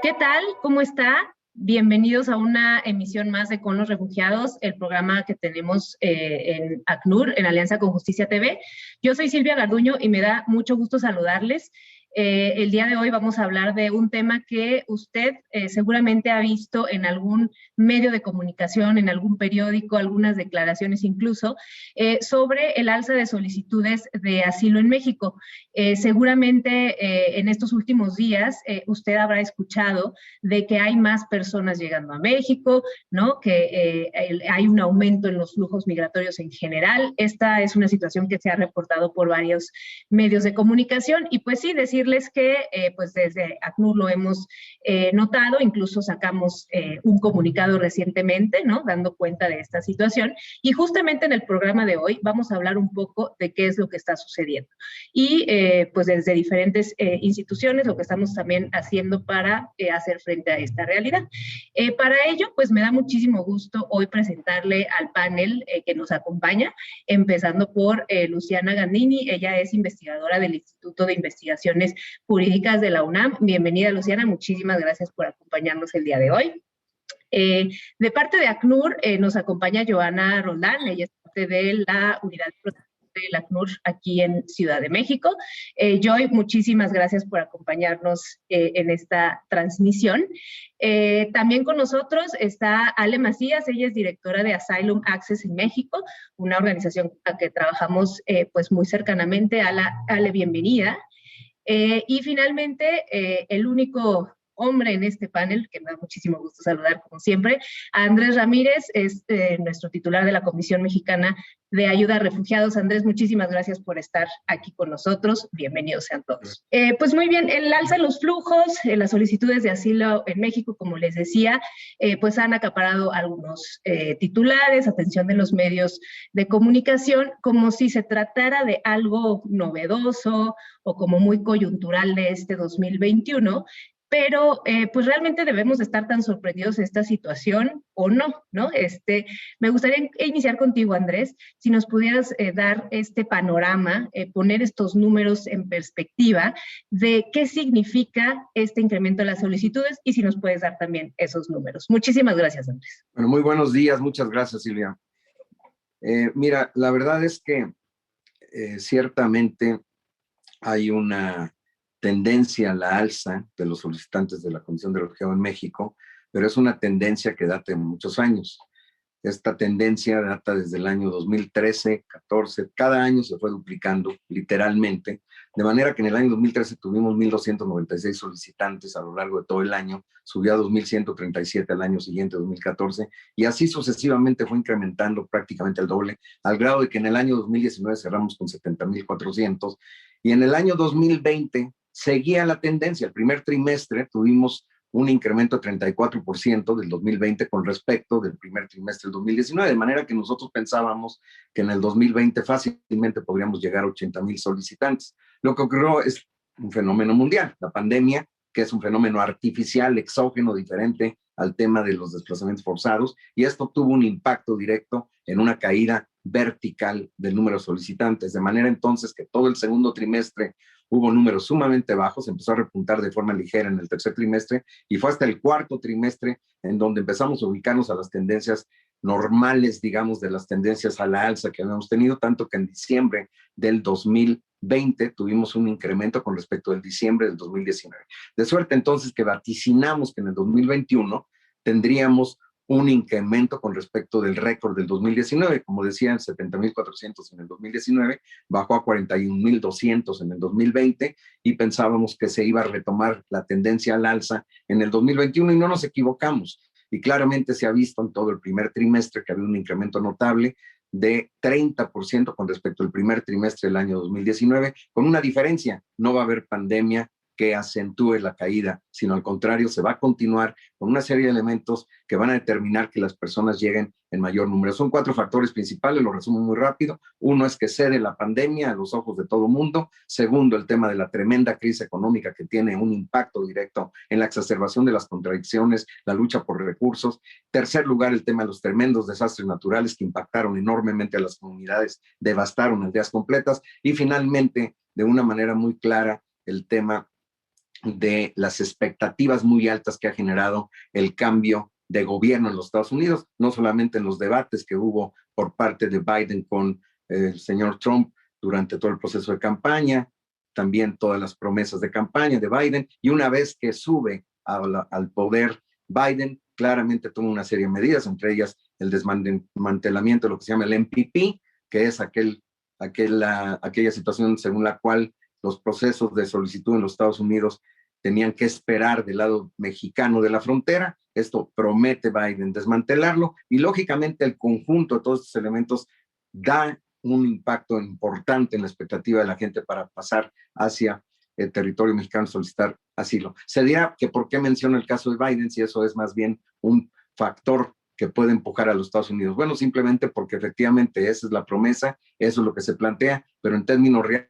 ¿Qué tal? ¿Cómo está? Bienvenidos a una emisión más de Con los Refugiados, el programa que tenemos en ACNUR, en Alianza con Justicia TV. Yo soy Silvia Garduño y me da mucho gusto saludarles. El día de hoy vamos a hablar de un tema que usted seguramente ha visto en algún medio de comunicación, en algún periódico, algunas declaraciones incluso, sobre el alza de solicitudes de asilo en México. Seguramente en estos últimos días usted habrá escuchado de que hay más personas llegando a México, ¿no? Que hay un aumento en los flujos migratorios en general. Esta es una situación que se ha reportado por varios medios de comunicación y pues sí, decirles que pues desde ACNUR lo hemos notado, incluso sacamos un comunicado recientemente, ¿no? Dando cuenta de esta situación y justamente en el programa de hoy vamos a hablar un poco de qué es lo que está sucediendo y pues desde diferentes instituciones lo que estamos también haciendo para hacer frente a esta realidad. Para ello, pues me da muchísimo gusto hoy presentarle al panel que nos acompaña, empezando por Luciana Gandini. Ella es investigadora del Instituto de Investigaciones Jurídicas de la UNAM. Bienvenida, Luciana, muchísimas gracias por acompañarnos el día de hoy. De parte de ACNUR nos acompaña Joana Roldán, ella es parte de la unidad de protección del ACNUR aquí en Ciudad de México. Joy, muchísimas gracias por acompañarnos en esta transmisión. También con nosotros está Ale Macías, ella es directora de Asylum Access en México, una organización con la que trabajamos pues muy cercanamente. Ale, bienvenida. Y finalmente, el único hombre en este panel, que me da muchísimo gusto saludar como siempre, a Andrés Ramírez, es nuestro titular de la Comisión Mexicana de Ayuda a Refugiados. Andrés, muchísimas gracias por estar aquí con nosotros. Bienvenidos sean todos. Pues muy bien, el alza en los flujos, las solicitudes de asilo en México, como les decía, pues han acaparado algunos titulares, atención de los medios de comunicación, como si se tratara de algo novedoso o como muy coyuntural de este 2021, pero pues realmente debemos de estar tan sorprendidos de esta situación o no, ¿no? Me gustaría iniciar contigo, Andrés, si nos pudieras dar este panorama, poner estos números en perspectiva de qué significa este incremento de las solicitudes y si nos puedes dar también esos números. Muchísimas gracias, Andrés. Bueno, muy buenos días, muchas gracias, Silvia. Mira, la verdad es que ciertamente hay una tendencia a la alza de los solicitantes de la Comisión de Refugiados en México, pero es una tendencia que data de muchos años. Esta tendencia data desde el año 2013, 14, cada año se fue duplicando literalmente, de manera que en el año 2013 tuvimos 1.296 solicitantes a lo largo de todo el año, subió a 2.137 al año siguiente, 2014, y así sucesivamente fue incrementando prácticamente el doble, al grado de que en el año 2019 cerramos con 70.400, y en el año 2020 seguía la tendencia. El primer trimestre tuvimos un incremento de 34% del 2020 con respecto del primer trimestre del 2019, de manera que nosotros pensábamos que en el 2020 fácilmente podríamos llegar a 80,000 solicitantes. Lo que ocurrió es un fenómeno mundial, la pandemia, que es un fenómeno artificial, exógeno, diferente al tema de los desplazamientos forzados, y esto tuvo un impacto directo en una caída vertical del número de solicitantes, de manera entonces que todo el segundo trimestre hubo números sumamente bajos, empezó a repuntar de forma ligera en el tercer trimestre y fue hasta el cuarto trimestre en donde empezamos a ubicarnos a las tendencias normales, digamos, de las tendencias a la alza que habíamos tenido, tanto que en diciembre del 2020 tuvimos un incremento con respecto al diciembre del 2019. De suerte entonces que vaticinamos que en el 2021 tendríamos un incremento con respecto del récord del 2019, como decían, 70.400 en el 2019, bajó a 41.200 en el 2020 y pensábamos que se iba a retomar la tendencia al alza en el 2021 y no nos equivocamos. Y claramente se ha visto en todo el primer trimestre que había un incremento notable de 30% con respecto al primer trimestre del año 2019, con una diferencia: no va a haber pandemia que acentúe la caída, sino al contrario, se va a continuar con una serie de elementos que van a determinar que las personas lleguen en mayor número. Son 4 factores principales, lo resumo muy rápido. Uno es que cede la pandemia a los ojos de todo mundo. Segundo, el tema de la tremenda crisis económica que tiene un impacto directo en la exacerbación de las contradicciones, la lucha por recursos. Tercer lugar, el tema de los tremendos desastres naturales que impactaron enormemente a las comunidades, devastaron aldeas completas. Y finalmente, de una manera muy clara, el tema de las expectativas muy altas que ha generado el cambio de gobierno en los Estados Unidos, no solamente en los debates que hubo por parte de Biden con el señor Trump durante todo el proceso de campaña, también todas las promesas de campaña de Biden, y una vez que sube al poder Biden, claramente toma una serie de medidas, entre ellas el desmantelamiento de lo que se llama el MPP, que es aquella situación según la cual los procesos de solicitud en los Estados Unidos tenían que esperar del lado mexicano de la frontera. Esto promete Biden desmantelarlo y lógicamente el conjunto de todos estos elementos da un impacto importante en la expectativa de la gente para pasar hacia el territorio mexicano, solicitar asilo. Se dirá que por qué menciono el caso de Biden si eso es más bien un factor que puede empujar a los Estados Unidos. Bueno, simplemente porque efectivamente esa es la promesa, eso es lo que se plantea, pero en términos reales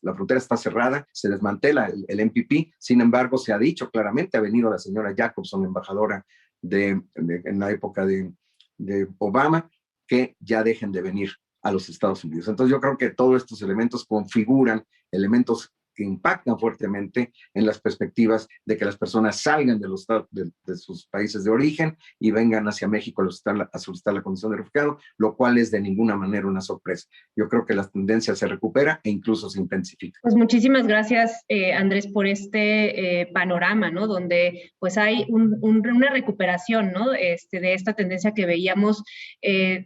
la frontera está cerrada, se desmantela el MPP, sin embargo se ha dicho claramente, ha venido la señora Jacobson, embajadora en la época de Obama, que ya dejen de venir a los Estados Unidos. Entonces yo creo que todos estos elementos configuran elementos que impactan fuertemente en las perspectivas de que las personas salgan de sus países de origen y vengan hacia México a solicitar la condición de refugiado, lo cual es de ninguna manera una sorpresa. Yo creo que la tendencia se recupera e incluso se intensifica. Pues muchísimas gracias, Andrés, por este panorama, ¿no? Donde pues hay una recuperación, ¿no? De esta tendencia que veíamos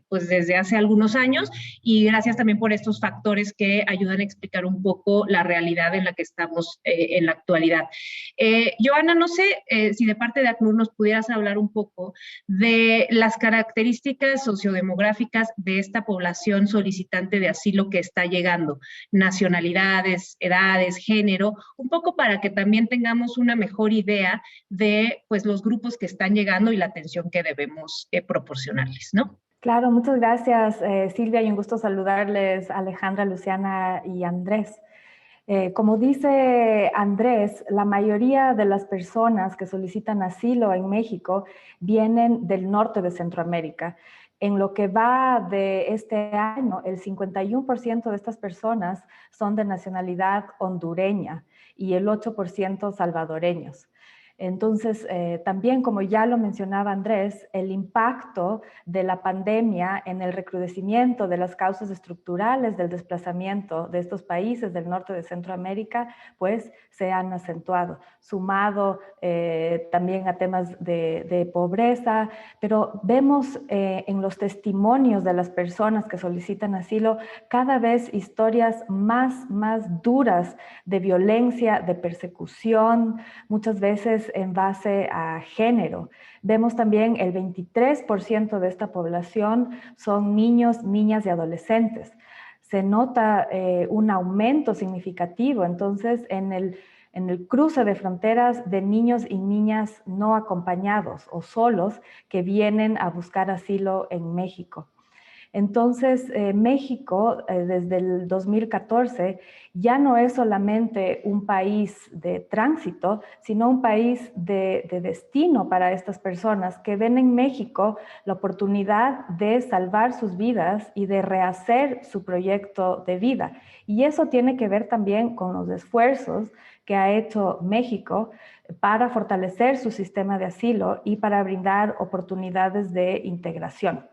pues desde hace algunos años, y gracias también por estos factores que ayudan a explicar un poco la realidad en la que estamos en la actualidad. Joana, no sé si de parte de ACNUR nos pudieras hablar un poco de las características sociodemográficas de esta población solicitante de asilo que está llegando, nacionalidades, edades, género, un poco para que también tengamos una mejor idea de pues los grupos que están llegando y la atención que debemos proporcionarles, ¿no? Claro, muchas gracias, Silvia, y un gusto saludarles, Alejandra, Luciana y Andrés. Como dice Andrés, la mayoría de las personas que solicitan asilo en México vienen del norte de Centroamérica. En lo que va de este año, el 51% de estas personas son de nacionalidad hondureña y el 8% salvadoreños. Entonces, también, como ya lo mencionaba Andrés, el impacto de la pandemia en el recrudecimiento de las causas estructurales del desplazamiento de estos países del norte de Centroamérica, pues se han acentuado, sumado también a temas de pobreza, pero vemos en los testimonios de las personas que solicitan asilo cada vez historias más duras de violencia, de persecución, muchas veces en base a género. Vemos también el 23% de esta población son niños, niñas y adolescentes. Se nota un aumento significativo, entonces, en el cruce de fronteras de niños y niñas no acompañados o solos que vienen a buscar asilo en México. Entonces, México, desde el 2014, ya no es solamente un país de tránsito, sino un país de destino para estas personas que ven en México la oportunidad de salvar sus vidas y de rehacer su proyecto de vida. Y eso tiene que ver también con los esfuerzos que ha hecho México para fortalecer su sistema de asilo y para brindar oportunidades de integración.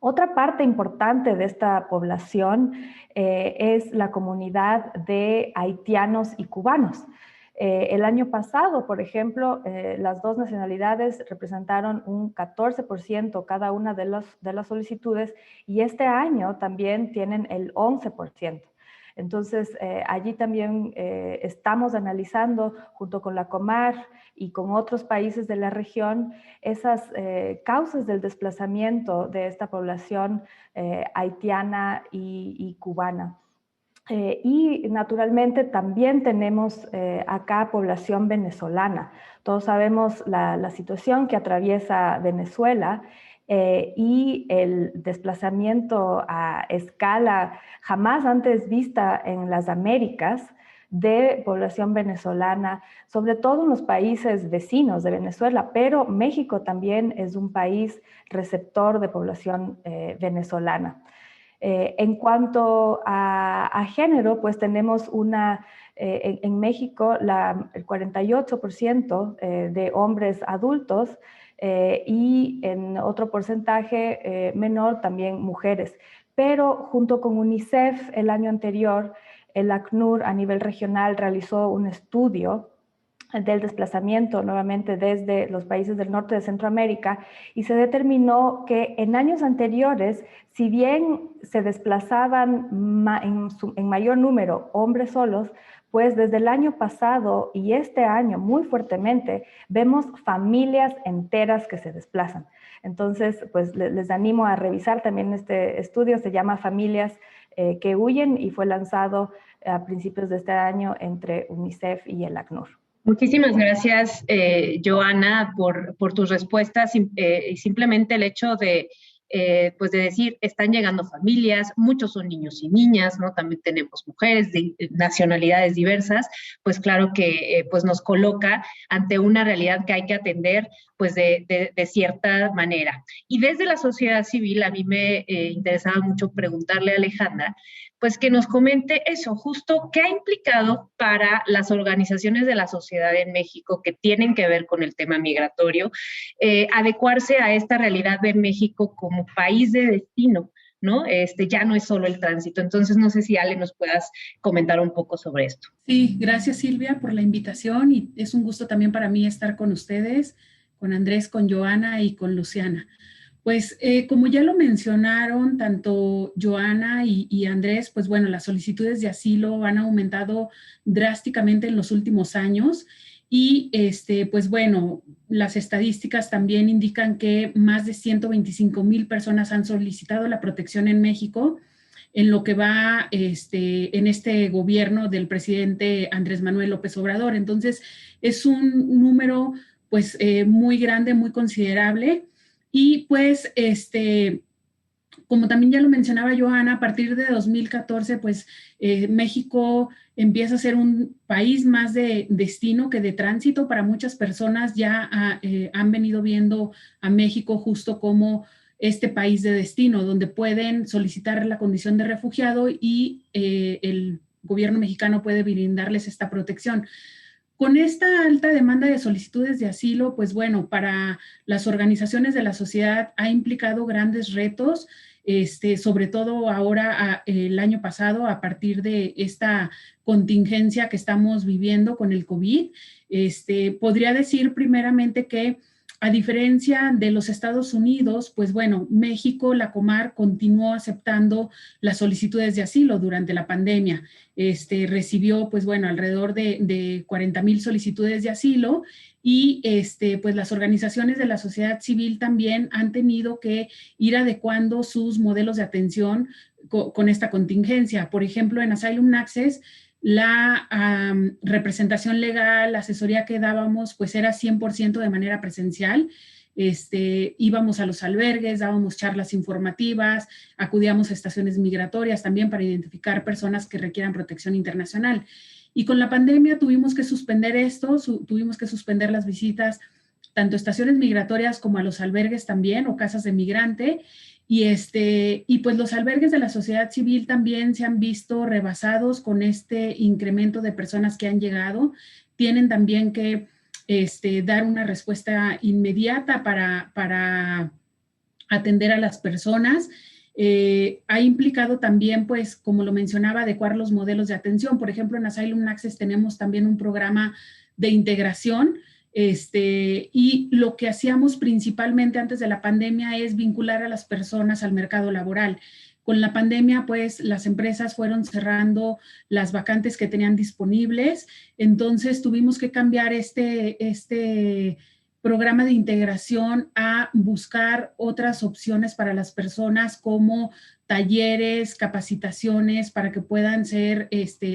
Otra parte importante de esta población es la comunidad de haitianos y cubanos. El año pasado, por ejemplo, las dos nacionalidades representaron un 14% cada una de las solicitudes, y este año también tienen el 11%. Entonces, allí también estamos analizando, junto con la Comar y con otros países de la región, esas causas del desplazamiento de esta población haitiana y cubana. Y naturalmente también tenemos acá población venezolana. Todos sabemos la situación que atraviesa Venezuela, y el desplazamiento a escala jamás antes vista en las Américas de población venezolana, sobre todo en los países vecinos de Venezuela, pero México también es un país receptor de población venezolana. En cuanto a género, pues tenemos en México el 48% de hombres adultos y en otro porcentaje menor también mujeres. Pero junto con UNICEF el año anterior, el ACNUR a nivel regional realizó un estudio del desplazamiento nuevamente desde los países del norte de Centroamérica y se determinó que en años anteriores, si bien se desplazaban en mayor número hombres solos, pues desde el año pasado y este año muy fuertemente vemos familias enteras que se desplazan. Entonces, pues les animo a revisar también este estudio, se llama Familias que huyen y fue lanzado a principios de este año entre UNICEF y el ACNUR. Muchísimas gracias, Joana, por tus respuestas. Y simplemente el hecho pues de decir, están llegando familias, muchos son niños y niñas, ¿no? También tenemos mujeres de nacionalidades diversas, pues claro que pues nos coloca ante una realidad que hay que atender pues de cierta manera. Y desde la sociedad civil, a mí me interesaba mucho preguntarle a Alejandra, pues que nos comente eso, justo qué ha implicado para las organizaciones de la sociedad en México que tienen que ver con el tema migratorio, adecuarse a esta realidad de México como país de destino, ¿no? Ya no es solo el tránsito. Entonces, no sé si Ale nos puedas comentar un poco sobre esto. Sí, gracias Silvia por la invitación y es un gusto también para mí estar con ustedes, con Andrés, con Joana y con Luciana. Pues como ya lo mencionaron tanto Joana y Andrés, pues bueno, las solicitudes de asilo han aumentado drásticamente en los últimos años y pues bueno, las estadísticas también indican que más de 125,000 personas han solicitado la protección en México en lo que va en este gobierno del presidente Andrés Manuel López Obrador. Entonces, es un número pues muy grande, muy considerable. Y pues, como también ya lo mencionaba Joana, a partir de 2014, pues México empieza a ser un país más de destino que de tránsito. Para muchas personas ya han venido viendo a México justo como este país de destino, donde pueden solicitar la condición de refugiado y el gobierno mexicano puede brindarles esta protección. Con esta alta demanda de solicitudes de asilo, pues bueno, para las organizaciones de la sociedad ha implicado grandes retos, sobre todo ahora el año pasado, a partir de esta contingencia que estamos viviendo con el COVID. Podría decir primeramente que a diferencia de los Estados Unidos, pues bueno, México, la Comar, continuó aceptando las solicitudes de asilo durante la pandemia. Recibió, pues bueno, alrededor de 40,000 solicitudes de asilo y pues las organizaciones de la sociedad civil también han tenido que ir adecuando sus modelos de atención con esta contingencia. Por ejemplo, en Asylum Access, la representación legal, la asesoría que dábamos, pues era 100% de manera presencial. Íbamos a los albergues, dábamos charlas informativas, acudíamos a estaciones migratorias también para identificar personas que requieran protección internacional. Y con la pandemia tuvimos que suspender esto, tuvimos que suspender las visitas tanto a estaciones migratorias como a los albergues también o casas de migrante. Y pues los albergues de la sociedad civil también se han visto rebasados con este incremento de personas que han llegado. Tienen también que dar una respuesta inmediata para atender a las personas. Ha implicado también, pues, como lo mencionaba, adecuar los modelos de atención. Por ejemplo, en Asylum Access tenemos también un programa de integración. Y lo que hacíamos principalmente antes de la pandemia es vincular a las personas al mercado laboral. Con la pandemia, pues, las empresas fueron cerrando las vacantes que tenían disponibles, entonces tuvimos que cambiar este programa de integración a buscar otras opciones para las personas como talleres, capacitaciones para que puedan ser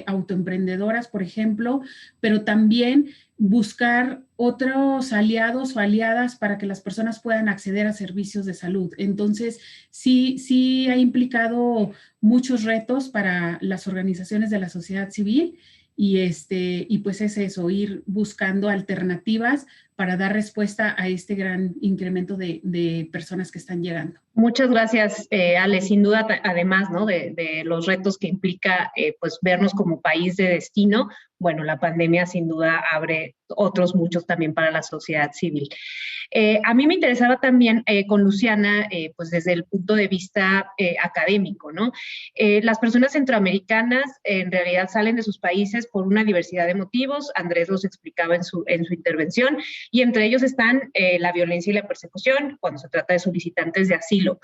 autoemprendedoras, por ejemplo, pero también buscar otros aliados o aliadas para que las personas puedan acceder a servicios de salud. Entonces, sí ha implicado muchos retos para las organizaciones de la sociedad civil y pues es eso, ir buscando alternativas para dar respuesta a este gran incremento de personas que están llegando. Muchas gracias, Ale. Sin duda, además, ¿no?, de los retos que implica pues vernos como país de destino, bueno, la pandemia sin duda abre otros muchos también para la sociedad civil. A mí me interesaba también con Luciana, pues desde el punto de vista académico, ¿no? Las personas centroamericanas en realidad salen de sus países por una diversidad de motivos. Andrés los explicaba en su intervención, y entre ellos están la violencia y la persecución cuando se trata de solicitantes de asilo.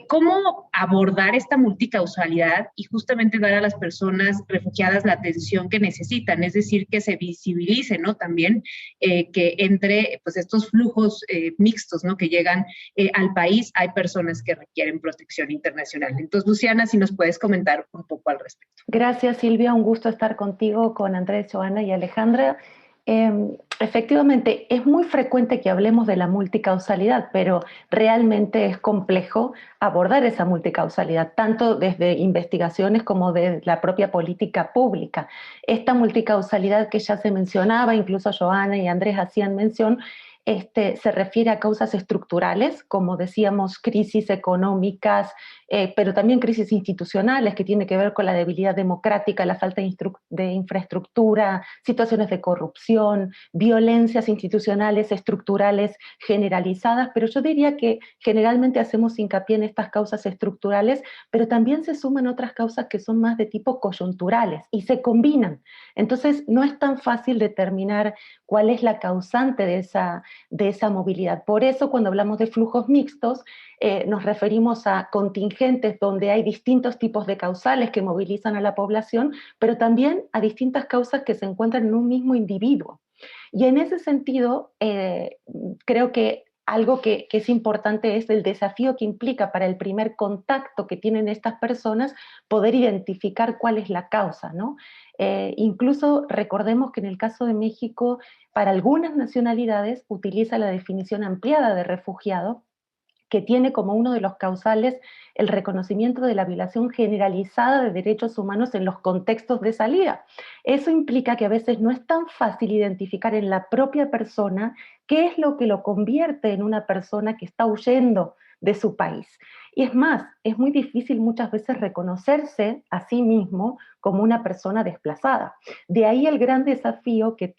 ¿Cómo abordar esta multicausalidad y justamente dar a las personas refugiadas la atención que necesitan? Es decir, que se visibilice, ¿no?, también que entre pues estos flujos mixtos, ¿no?, que llegan al país, hay personas que requieren protección internacional. Entonces, Luciana, si nos puedes comentar un poco al respecto. Gracias, Silvia. Un gusto estar contigo, con Andrés, Joana y Alejandra. Efectivamente, es muy frecuente que hablemos de la multicausalidad, pero realmente es complejo abordar esa multicausalidad, tanto desde investigaciones como de la propia política pública. Esta multicausalidad que ya se mencionaba, incluso Joana y Andrés hacían mención, se refiere a causas estructurales, como decíamos, crisis económicas, pero también crisis institucionales que tienen que ver con la debilidad democrática, la falta de infraestructura, situaciones de corrupción, violencias institucionales, estructurales generalizadas, pero yo diría que generalmente hacemos hincapié en estas causas estructurales, pero también se suman otras causas que son más de tipo coyunturales y se combinan. Entonces no es tan fácil determinar cuál es la causante de esa movilidad. Por eso cuando hablamos de flujos mixtos, nos referimos a contingentes donde hay distintos tipos de causales que movilizan a la población, pero también a distintas causas que se encuentran en un mismo individuo. Y en ese sentido, creo que algo que es importante es el desafío que implica para el primer contacto que tienen estas personas poder identificar cuál es la causa, ¿no? Incluso recordemos que en el caso de México, para algunas nacionalidades utiliza la definición ampliada de refugiado, que tiene como uno de los causales el reconocimiento de la violación generalizada de derechos humanos en los contextos de salida. Eso implica que a veces no es tan fácil identificar en la propia persona qué es lo que lo convierte en una persona que está huyendo de su país. Y es más, es muy difícil muchas veces reconocerse a sí mismo como una persona desplazada. De ahí el gran desafío que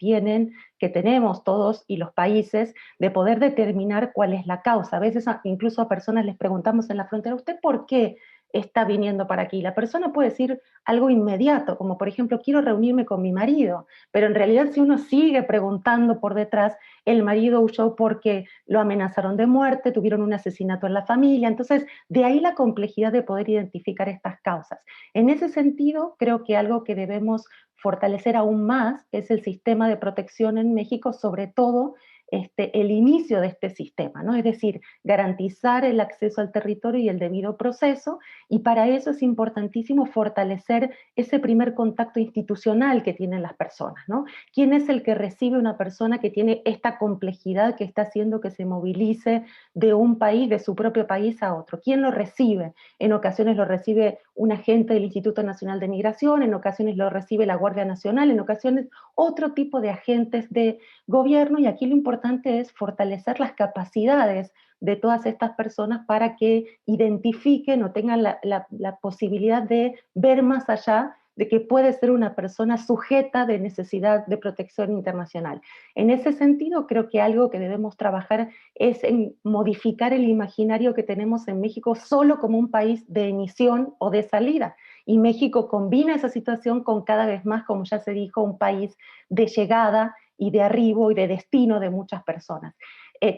tenemos todos y los países de poder determinar cuál es la causa. A veces incluso a personas les preguntamos en la frontera, ¿usted por qué está viniendo para aquí? La persona puede decir algo inmediato, como por ejemplo, quiero reunirme con mi marido, pero en realidad si uno sigue preguntando por detrás, el marido huyó porque lo amenazaron de muerte, tuvieron un asesinato en la familia. Entonces, de ahí la complejidad de poder identificar estas causas. En ese sentido, creo que algo que debemos fortalecer aún más es el sistema de protección en México, sobre todo el inicio de este sistema, ¿no? Es decir, garantizar el acceso al territorio y el debido proceso, y para eso es importantísimo fortalecer ese primer contacto institucional que tienen las personas, ¿no? ¿Quién es el que recibe una persona que tiene esta complejidad que está haciendo que se movilice de un país, de su propio país a otro? ¿Quién lo recibe? En ocasiones lo recibe un agente del Instituto Nacional de Migración, en ocasiones lo recibe la Guardia Nacional, en ocasiones otro tipo de agentes de gobierno, y aquí lo importante es fortalecer las capacidades de todas estas personas para que identifiquen o tengan la posibilidad de ver más allá de que puede ser una persona sujeta de necesidad de protección internacional. En ese sentido, creo que algo que debemos trabajar es en modificar el imaginario que tenemos en México solo como un país de emisión o de salida. Y México combina esa situación con cada vez más, como ya se dijo, un país de llegada y de arribo y de destino de muchas personas.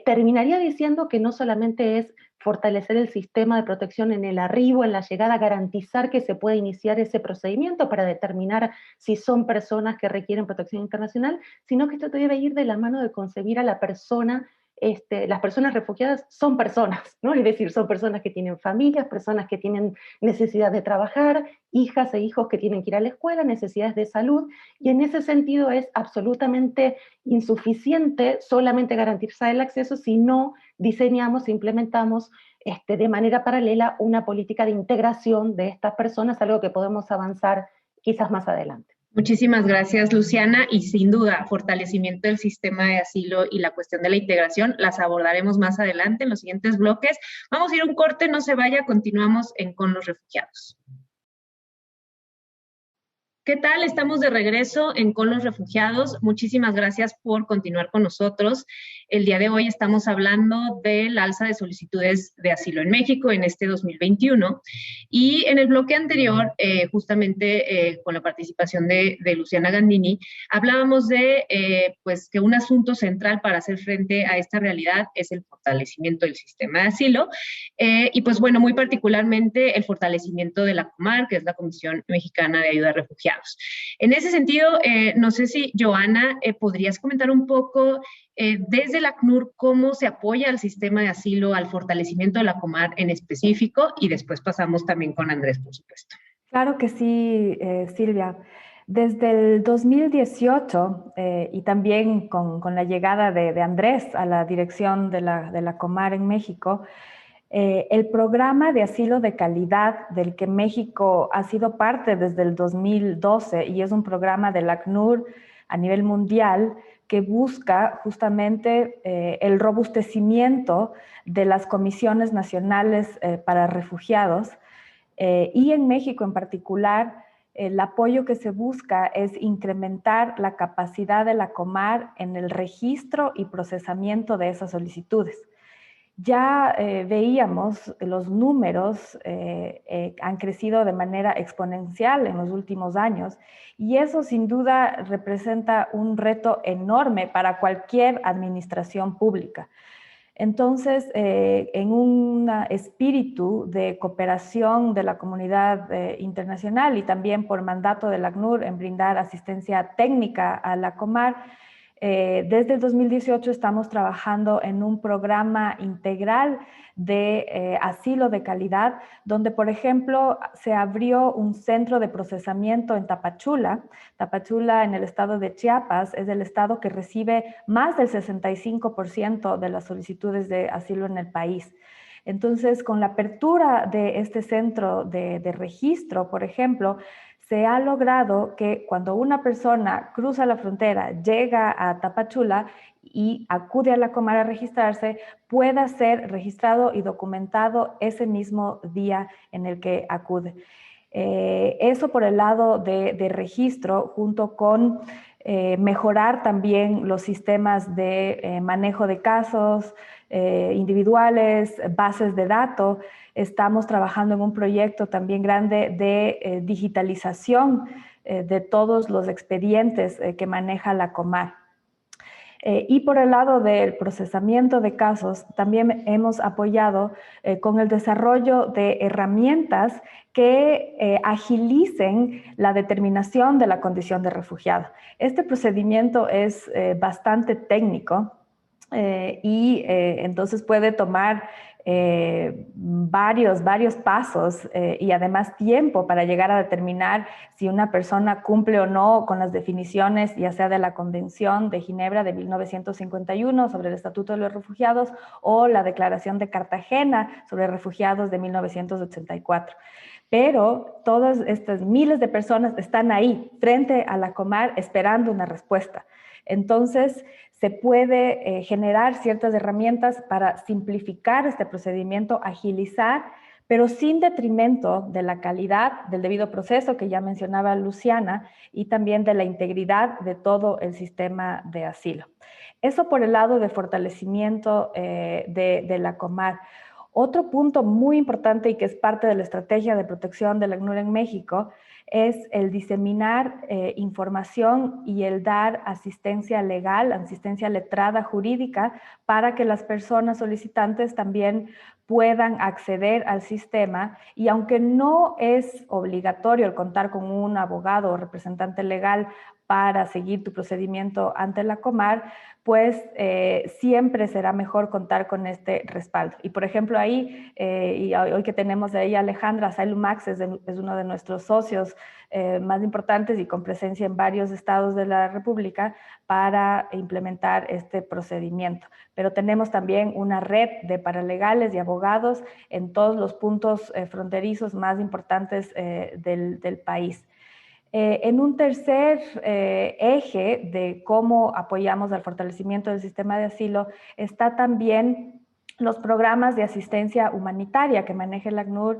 Terminaría diciendo que no solamente es fortalecer el sistema de protección en el arribo, en la llegada, garantizar que se pueda iniciar ese procedimiento para determinar si son personas que requieren protección internacional, sino que esto debe ir de la mano de concebir a la persona. Las personas refugiadas son personas, ¿no? Es decir, son personas que tienen familias, personas que tienen necesidad de trabajar, hijas e hijos que tienen que ir a la escuela, necesidades de salud, y en ese sentido es absolutamente insuficiente solamente garantizar el acceso si no diseñamos e implementamos de manera paralela una política de integración de estas personas, algo que podemos avanzar quizás más adelante. Muchísimas gracias, Luciana, y sin duda, fortalecimiento del sistema de asilo y la cuestión de la integración las abordaremos más adelante en los siguientes bloques. Vamos a ir a un corte, no se vaya, continuamos en Con los Refugiados. ¿Qué tal? Estamos de regreso en Con los Refugiados. Muchísimas gracias por continuar con nosotros. El día de hoy estamos hablando del alza de solicitudes de asilo en México en este 2021. Y en el bloque anterior, justamente con la participación de Luciana Gandini, hablábamos de pues que un asunto central para hacer frente a esta realidad es el fortalecimiento del sistema de asilo. Y pues bueno, muy particularmente el fortalecimiento de la COMAR, que es la Comisión Mexicana de Ayuda a Refugiados. En ese sentido, no sé si, Joana, podrías comentar un poco desde la ACNUR cómo se apoya al sistema de asilo, al fortalecimiento de la COMAR en específico, y después pasamos también con Andrés, por supuesto. Claro que sí, Silvia. Desde el 2018 y también con la llegada de Andrés a la dirección de la COMAR en México, el programa de asilo de calidad del que México ha sido parte desde el 2012 y es un programa de la ACNUR a nivel mundial que busca justamente el robustecimiento de las comisiones nacionales para refugiados y en México en particular. El apoyo que se busca es incrementar la capacidad de la COMAR en el registro y procesamiento de esas solicitudes. Ya veíamos los números han crecido de manera exponencial en los últimos años y eso sin duda representa un reto enorme para cualquier administración pública. Entonces, en un espíritu de cooperación de la comunidad internacional y también por mandato de la ACNUR en brindar asistencia técnica a la COMAR, desde el 2018 estamos trabajando en un programa integral de asilo de calidad, donde, por ejemplo, se abrió un centro de procesamiento en Tapachula. Tapachula, en el estado de Chiapas, es el estado que recibe más del 65% de las solicitudes de asilo en el país. Entonces, con la apertura de este centro de registro, por ejemplo, se ha logrado que cuando una persona cruza la frontera, llega a Tapachula y acude a la COMAR a registrarse, pueda ser registrado y documentado ese mismo día en el que acude. Eso por el lado de registro, junto con mejorar también los sistemas de manejo de casos individuales, bases de datos. Estamos trabajando en un proyecto también grande de digitalización de todos los expedientes que maneja la COMAR. Y por el lado del procesamiento de casos, también hemos apoyado con el desarrollo de herramientas que agilicen la determinación de la condición de refugiado. Este procedimiento es bastante técnico y entonces puede tomar varios pasos y además tiempo para llegar a determinar si una persona cumple o no con las definiciones, ya sea de la Convención de Ginebra de 1951 sobre el Estatuto de los Refugiados o la Declaración de Cartagena sobre refugiados de 1984. Pero todas estas miles de personas están ahí, frente a la COMAR, esperando una respuesta. Entonces, se puede generar ciertas herramientas para simplificar este procedimiento, agilizar, pero sin detrimento de la calidad del debido proceso que ya mencionaba Luciana y también de la integridad de todo el sistema de asilo. Eso por el lado de fortalecimiento de la COMAR. Otro punto muy importante y que es parte de la estrategia de protección de la ACNUR en México es el diseminar información y el dar asistencia legal, asistencia letrada jurídica para que las personas solicitantes también puedan acceder al sistema y aunque no es obligatorio el contar con un abogado o representante legal para seguir tu procedimiento ante la COMAR, pues siempre será mejor contar con este respaldo. Y por ejemplo ahí, y hoy que tenemos ahí a Alejandra, Asylumax es uno de nuestros socios más importantes y con presencia en varios estados de la República para implementar este procedimiento. Pero tenemos también una red de paralegales y abogados en todos los puntos fronterizos más importantes del país. En un tercer eje de cómo apoyamos al fortalecimiento del sistema de asilo está también los programas de asistencia humanitaria que maneja el ACNUR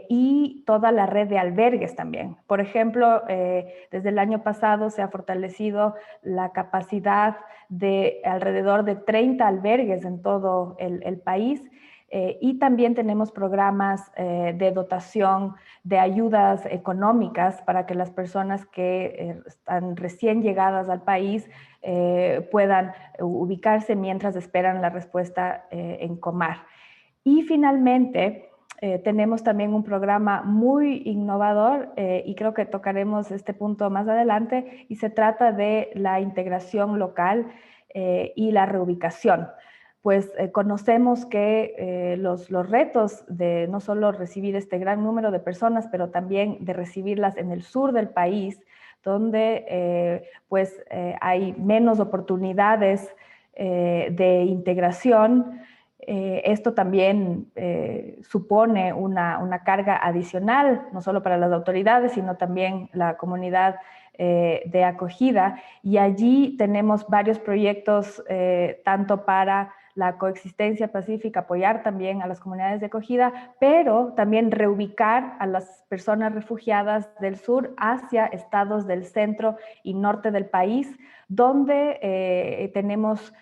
y toda la red de albergues también. Por ejemplo, desde el año pasado se ha fortalecido la capacidad de alrededor de 30 albergues en todo el país. Y también tenemos programas de dotación de ayudas económicas para que las personas que están recién llegadas al país puedan ubicarse mientras esperan la respuesta en Comar. Y finalmente, tenemos también un programa muy innovador y creo que tocaremos este punto más adelante, y se trata de la integración local y la reubicación. Pues conocemos que los retos de no solo recibir este gran número de personas, pero también de recibirlas en el sur del país, donde hay menos oportunidades de integración. Esto también supone una carga adicional, no solo para las autoridades, sino también la comunidad de acogida. Y allí tenemos varios proyectos, tanto para la coexistencia pacífica, apoyar también a las comunidades de acogida, pero también reubicar a las personas refugiadas del sur hacia estados del centro y norte del país, donde tenemos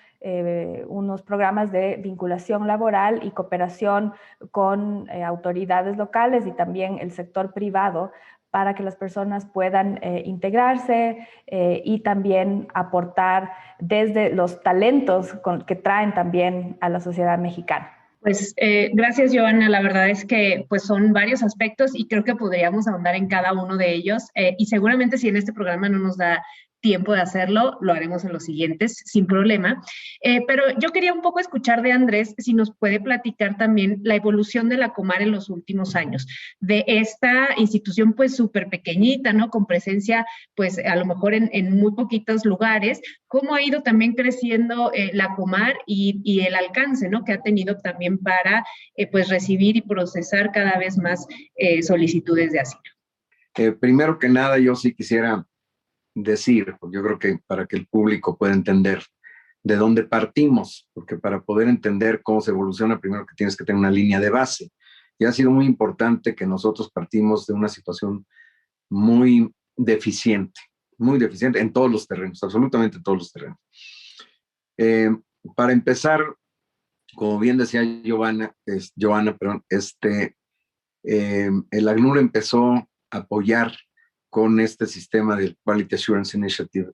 unos programas de vinculación laboral y cooperación con autoridades locales y también el sector privado, para que las personas puedan integrarse y también aportar desde los talentos que traen también a la sociedad mexicana. Pues gracias, Joana. La verdad es que pues son varios aspectos y creo que podríamos ahondar en cada uno de ellos. Y seguramente si en este programa no nos da tiempo de hacerlo, lo haremos en los siguientes sin problema. Pero yo quería un poco escuchar de Andrés si nos puede platicar también la evolución de la Comar en los últimos años, de esta institución pues súper pequeñita, ¿no? Con presencia pues a lo mejor en muy poquitos lugares, cómo ha ido también creciendo la Comar y el alcance, ¿no? Que ha tenido también para pues recibir y procesar cada vez más solicitudes de asilo. Primero que nada, yo sí quisiera decir, porque yo creo que para que el público pueda entender de dónde partimos, porque para poder entender cómo se evoluciona, primero que tienes que tener una línea de base. Y ha sido muy importante que nosotros partimos de una situación muy deficiente en todos los terrenos, absolutamente en todos los terrenos. Para empezar, como bien decía Joana, el ACNUR empezó a apoyar con este sistema del Quality Assurance Initiative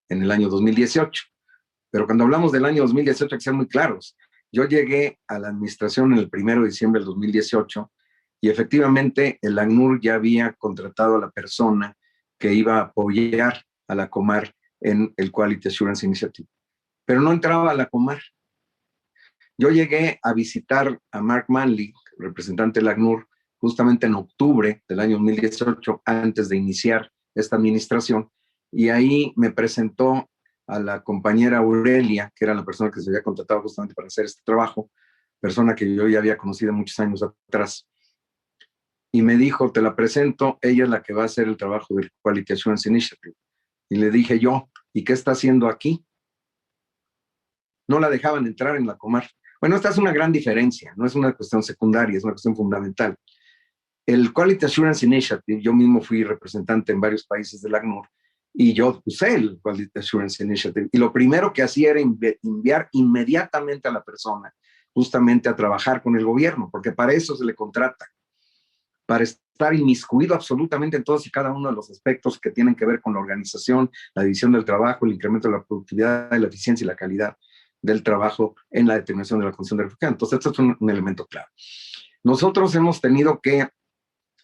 en el año 2018. Pero cuando hablamos del año 2018 hay que ser muy claros. Yo llegué a la administración el 1 de diciembre del 2018 y efectivamente el ACNUR ya había contratado a la persona que iba a apoyar a la Comar en el Quality Assurance Initiative. Pero no entraba a la Comar. Yo llegué a visitar a Mark Manley, representante del ACNUR, justamente en octubre del año 2018, antes de iniciar esta administración, y ahí me presentó a la compañera Aurelia, que era la persona que se había contratado justamente para hacer este trabajo, persona que yo ya había conocido muchos años atrás, y me dijo, te la presento, ella es la que va a hacer el trabajo del Quality Assurance Initiative. Y le dije yo, ¿y qué está haciendo aquí? No la dejaban entrar en la Comar. Bueno, esta es una gran diferencia, no es una cuestión secundaria, es una cuestión fundamental. El Quality Assurance Initiative, yo mismo fui representante en varios países del ACNUR y yo usé el Quality Assurance Initiative. Y lo primero que hacía era enviar inmediatamente a la persona justamente a trabajar con el gobierno, porque para eso se le contrata, para estar inmiscuido absolutamente en todos y cada uno de los aspectos que tienen que ver con la organización, la división del trabajo, el incremento de la productividad, la eficiencia y la calidad del trabajo en la determinación de la condición de refugiado. Entonces, esto es un elemento clave. Nosotros hemos tenido que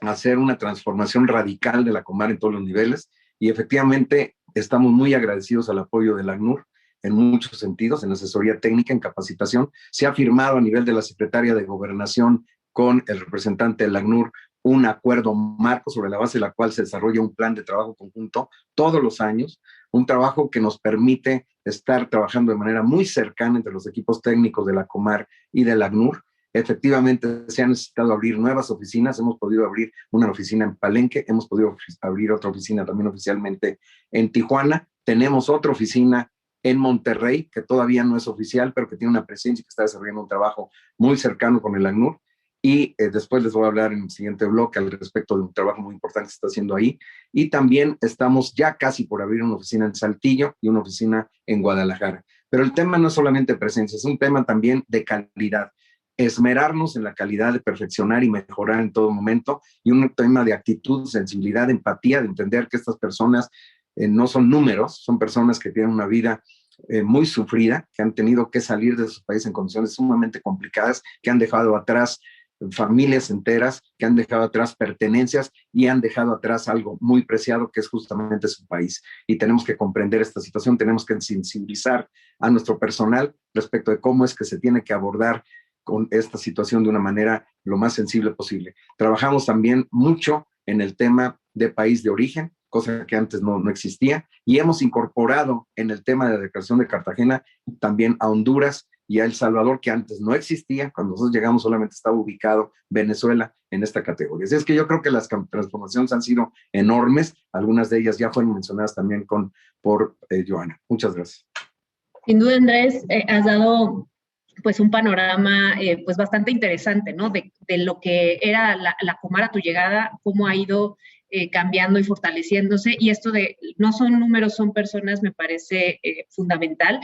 hacer una transformación radical de la Comar en todos los niveles y efectivamente estamos muy agradecidos al apoyo del ACNUR en muchos sentidos, en asesoría técnica, en capacitación. Se ha firmado a nivel de la Secretaría de Gobernación con el representante del ACNUR un acuerdo marco sobre la base de la cual se desarrolla un plan de trabajo conjunto todos los años, un trabajo que nos permite estar trabajando de manera muy cercana entre los equipos técnicos de la Comar y del ACNUR, Efectivamente, se han necesitado abrir nuevas oficinas. Hemos podido abrir una oficina en Palenque, hemos podido abrir otra oficina también oficialmente en Tijuana. Tenemos otra oficina en Monterrey, que todavía no es oficial, pero que tiene una presencia y que está desarrollando un trabajo muy cercano con el ACNUR. Y después les voy a hablar en el siguiente bloque al respecto de un trabajo muy importante que se está haciendo ahí. Y también estamos ya casi por abrir una oficina en Saltillo y una oficina en Guadalajara. Pero el tema no es solamente presencia, es un tema también de calidad. Esmerarnos en la calidad de perfeccionar y mejorar en todo momento, y un tema de actitud, sensibilidad, empatía, de entender que estas personas no son números, son personas que tienen una vida muy sufrida, que han tenido que salir de sus países en condiciones sumamente complicadas, que han dejado atrás familias enteras, que han dejado atrás pertenencias y han dejado atrás algo muy preciado que es justamente su país. Y tenemos que comprender esta situación, tenemos que sensibilizar a nuestro personal respecto de cómo es que se tiene que abordar con esta situación de una manera lo más sensible posible. Trabajamos también mucho en el tema de país de origen, cosa que antes no existía, y hemos incorporado en el tema de la declaración de Cartagena también a Honduras y a El Salvador, que antes no existía. Cuando nosotros llegamos solamente estaba ubicado Venezuela en esta categoría. Así es que yo creo que las transformaciones han sido enormes, algunas de ellas ya fueron mencionadas también por Joana. Muchas gracias. Sin duda, Andrés, has dado pues un panorama pues bastante interesante, ¿no? De lo que era la Comar a tu llegada, cómo ha ido cambiando y fortaleciéndose, y esto de no son números, son personas, me parece fundamental.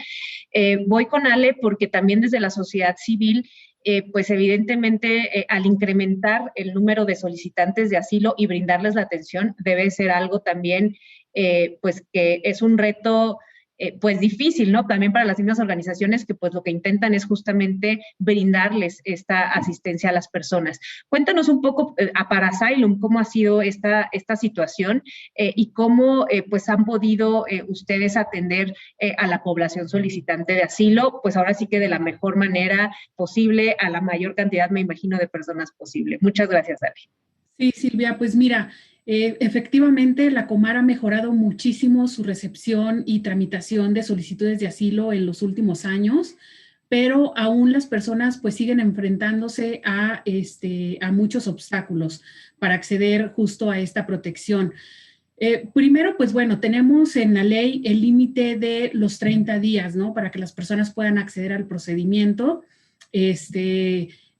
Voy con Ale porque también desde la sociedad civil, pues evidentemente al incrementar el número de solicitantes de asilo y brindarles la atención, debe ser algo también pues que es un reto pues difícil, ¿no? También para las mismas organizaciones que pues lo que intentan es justamente brindarles esta asistencia a las personas. Cuéntanos un poco para Asylum cómo ha sido esta situación y cómo pues han podido ustedes atender a la población solicitante de asilo, pues ahora sí que de la mejor manera posible a la mayor cantidad, me imagino, de personas posible. Muchas gracias, Ale. Sí, Silvia, pues mira, efectivamente, la Comar ha mejorado muchísimo su recepción y tramitación de solicitudes de asilo en los últimos años, pero aún las personas pues siguen enfrentándose a muchos obstáculos para acceder justo a esta protección. Primero, pues bueno, tenemos en la ley el límite de los 30 días, ¿no? Para que las personas puedan acceder al procedimiento.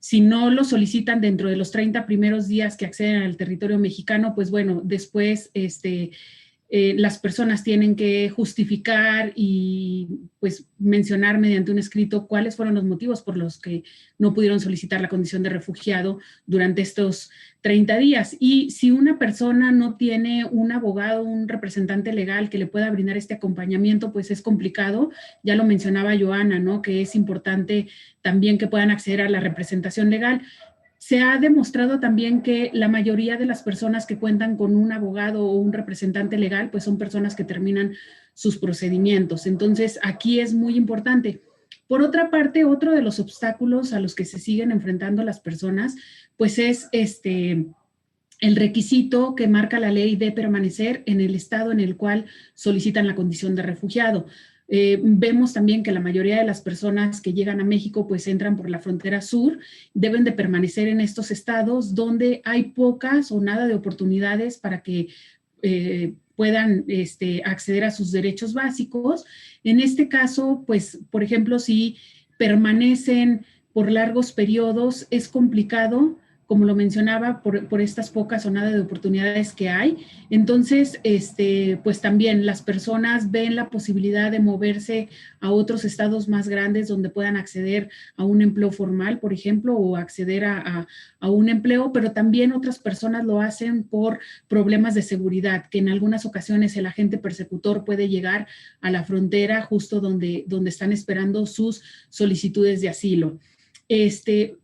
Si no lo solicitan dentro de los 30 primeros días que acceden al territorio mexicano, pues bueno, después las personas tienen que justificar y pues mencionar mediante un escrito cuáles fueron los motivos por los que no pudieron solicitar la condición de refugiado durante estos 30 días. Y si una persona no tiene un abogado, un representante legal que le pueda brindar este acompañamiento, pues es complicado. Ya lo mencionaba Joana, ¿no? Que es importante también que puedan acceder a la representación legal. Se ha demostrado también que la mayoría de las personas que cuentan con un abogado o un representante legal, pues son personas que terminan sus procedimientos. Entonces, aquí es muy importante. Por otra parte, otro de los obstáculos a los que se siguen enfrentando las personas, pues es el requisito que marca la ley de permanecer en el estado en el cual solicitan la condición de refugiado. Vemos también que la mayoría de las personas que llegan a México pues entran por la frontera sur, deben de permanecer en estos estados donde hay pocas o nada de oportunidades para que puedan acceder a sus derechos básicos. En este caso, pues, por ejemplo, si permanecen por largos periodos, es complicado, como lo mencionaba, por estas pocas o nada de oportunidades que hay. Entonces, pues también las personas ven la posibilidad de moverse a otros estados más grandes donde puedan acceder a un empleo formal, por ejemplo, o acceder a un empleo, pero también otras personas lo hacen por problemas de seguridad, que en algunas ocasiones el agente persecutor puede llegar a la frontera justo donde están esperando sus solicitudes de asilo.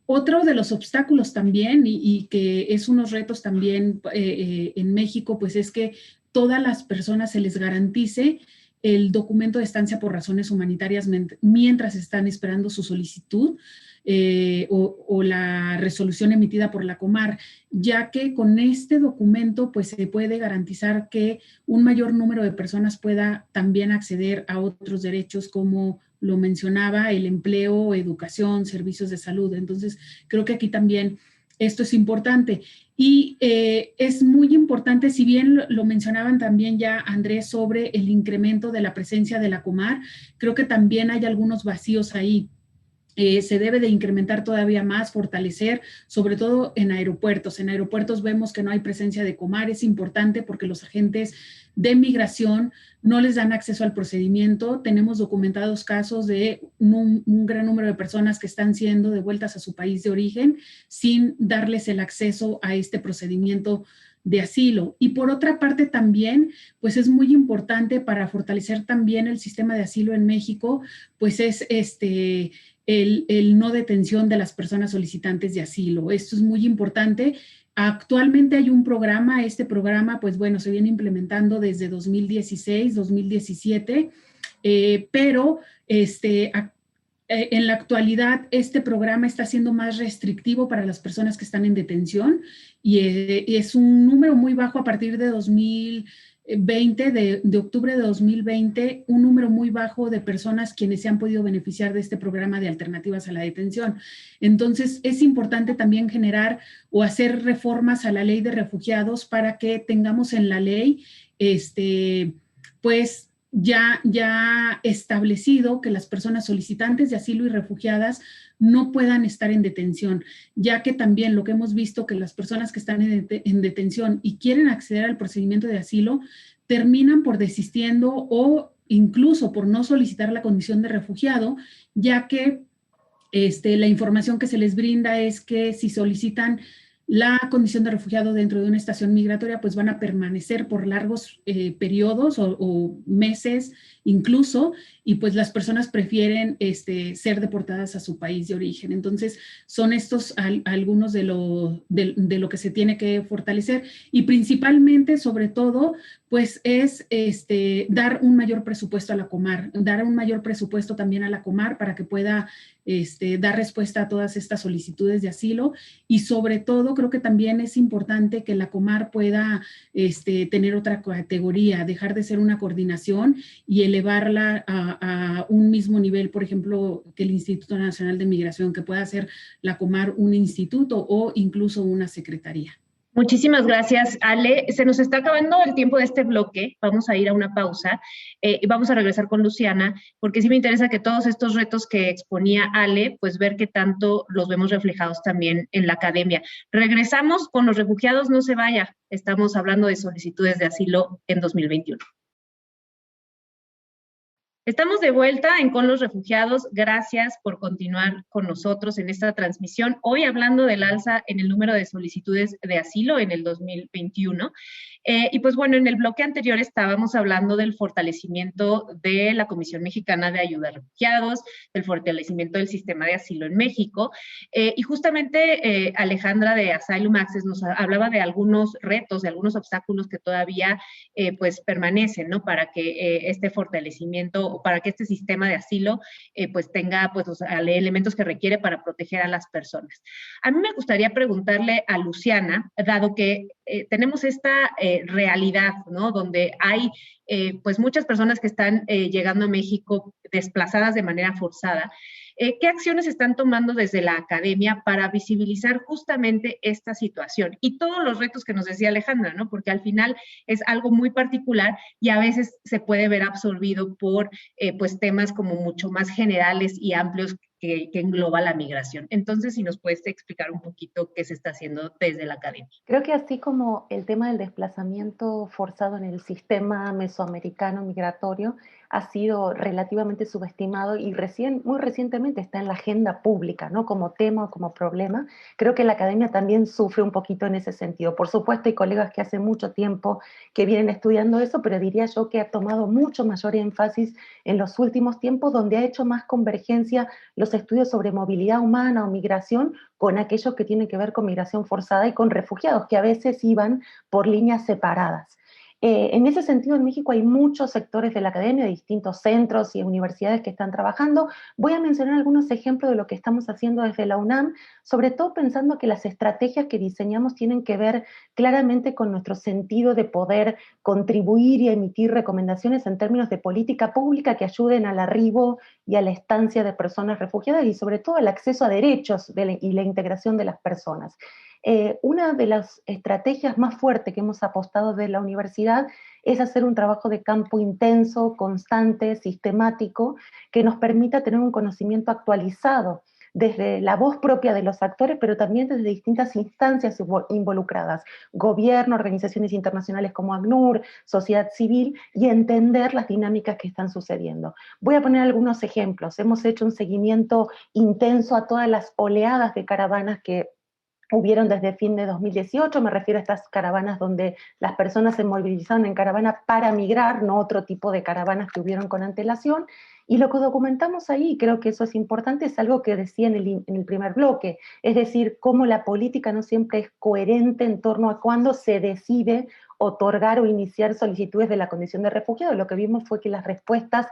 Otro de los obstáculos también, y que es unos retos también en México, pues es que todas las personas se les garantice el documento de estancia por razones humanitarias mientras están esperando su solicitud o la resolución emitida por la Comar, ya que con este documento pues se puede garantizar que un mayor número de personas pueda también acceder a otros derechos como lo mencionaba, el empleo, educación, servicios de salud. Entonces, creo que aquí también esto es importante. Y es muy importante, si bien lo mencionaban también ya Andrés sobre el incremento de la presencia de la Comar, creo que también hay algunos vacíos ahí. Se debe de incrementar todavía más, fortalecer, sobre todo en aeropuertos. En aeropuertos vemos que no hay presencia de Comar, es importante porque los agentes de migración no les dan acceso al procedimiento. Tenemos documentados casos de un gran número de personas que están siendo devueltas a su país de origen sin darles el acceso a este procedimiento de asilo. Y por otra parte también, pues es muy importante para fortalecer también el sistema de asilo en México, pues es el no detención de las personas solicitantes de asilo. Esto es muy importante. Actualmente hay un programa, este programa, pues bueno, se viene implementando desde 2016, 2017, pero en la actualidad este programa está siendo más restrictivo para las personas que están en detención y es un número muy bajo a partir de 2020, de octubre de 2020, un número muy bajo de personas quienes se han podido beneficiar de este programa de alternativas a la detención. Entonces, es importante también generar o hacer reformas a la ley de refugiados para que tengamos en la ley, pues, ya establecido que las personas solicitantes de asilo y refugiadas no puedan estar en detención, ya que también lo que hemos visto que las personas que están en detención y quieren acceder al procedimiento de asilo terminan por desistiendo o incluso por no solicitar la condición de refugiado, ya que la información que se les brinda es que si solicitan la condición de refugiado dentro de una estación migratoria, pues van a permanecer por largos periodos o meses incluso, y pues las personas prefieren ser deportadas a su país de origen. Entonces, son estos algunos de lo que se tiene que fortalecer y principalmente, sobre todo, pues es dar un mayor presupuesto a la Comar, dar un mayor presupuesto también a la Comar para que pueda dar respuesta a todas estas solicitudes de asilo y sobre todo creo que también es importante que la Comar pueda tener otra categoría, dejar de ser una coordinación y elevarla a un mismo nivel, por ejemplo, que el Instituto Nacional de Migración, que pueda ser la Comar un instituto o incluso una secretaría. Muchísimas gracias, Ale. Se nos está acabando el tiempo de este bloque. Vamos a ir a una pausa y vamos a regresar con Luciana, porque sí me interesa que todos estos retos que exponía Ale, pues ver qué tanto los vemos reflejados también en la academia. Regresamos con los refugiados, no se vaya. Estamos hablando de solicitudes de asilo en 2021. Estamos de vuelta en Con los Refugiados. Gracias por continuar con nosotros en esta transmisión. Hoy hablando del alza en el número de solicitudes de asilo en el 2021. Y pues bueno, en el bloque anterior estábamos hablando del fortalecimiento de la Comisión Mexicana de Ayuda a Refugiados, del fortalecimiento del sistema de asilo en México. Y justamente Alejandra de Asylum Access nos hablaba de algunos retos, de algunos obstáculos que todavía pues permanecen, ¿no? Para que este fortalecimiento, para que este sistema de asilo pues tenga pues los elementos que requiere para proteger a las personas. A mí me gustaría preguntarle a Luciana, dado que tenemos esta realidad, ¿no? Donde hay pues muchas personas que están llegando a México desplazadas de manera forzada. ¿Qué acciones están tomando desde la academia para visibilizar justamente esta situación? Y todos los retos que nos decía Alejandra, ¿no? Porque al final es algo muy particular y a veces se puede ver absorbido por pues temas como mucho más generales y amplios que engloba la migración. Entonces, si nos puedes explicar un poquito qué se está haciendo desde la academia. Creo que así como el tema del desplazamiento forzado en el sistema mesoamericano migratorio ha sido relativamente subestimado y muy recientemente está en la agenda pública, ¿no? Como tema o como problema, creo que la academia también sufre un poquito en ese sentido. Por supuesto, hay colegas que hace mucho tiempo que vienen estudiando eso, pero diría yo que ha tomado mucho mayor énfasis en los últimos tiempos, donde ha hecho más convergencia los estudios sobre movilidad humana o migración con aquellos que tienen que ver con migración forzada y con refugiados, que a veces iban por líneas separadas. En ese sentido, en México hay muchos sectores de la academia, de distintos centros y universidades que están trabajando. Voy a mencionar algunos ejemplos de lo que estamos haciendo desde la UNAM, sobre todo pensando que las estrategias que diseñamos tienen que ver claramente con nuestro sentido de poder contribuir y emitir recomendaciones en términos de política pública que ayuden al arribo y a la estancia de personas refugiadas y sobre todo al acceso a derechos y la integración de las personas. Una de las estrategias más fuertes que hemos apostado desde la universidad es hacer un trabajo de campo intenso, constante, sistemático, que nos permita tener un conocimiento actualizado desde la voz propia de los actores, pero también desde distintas instancias involucradas, gobierno, organizaciones internacionales como ACNUR, sociedad civil, y entender las dinámicas que están sucediendo. Voy a poner algunos ejemplos. Hemos hecho un seguimiento intenso a todas las oleadas de caravanas que hubieron desde fin de 2018, me refiero a estas caravanas donde las personas se movilizaron en caravana para migrar, no otro tipo de caravanas que hubieron con antelación, y lo que documentamos ahí, y creo que eso es importante, es algo que decía en el primer bloque, es decir, cómo la política no siempre es coherente en torno a cuándo se decide otorgar o iniciar solicitudes de la condición de refugiado. Lo que vimos fue que las respuestas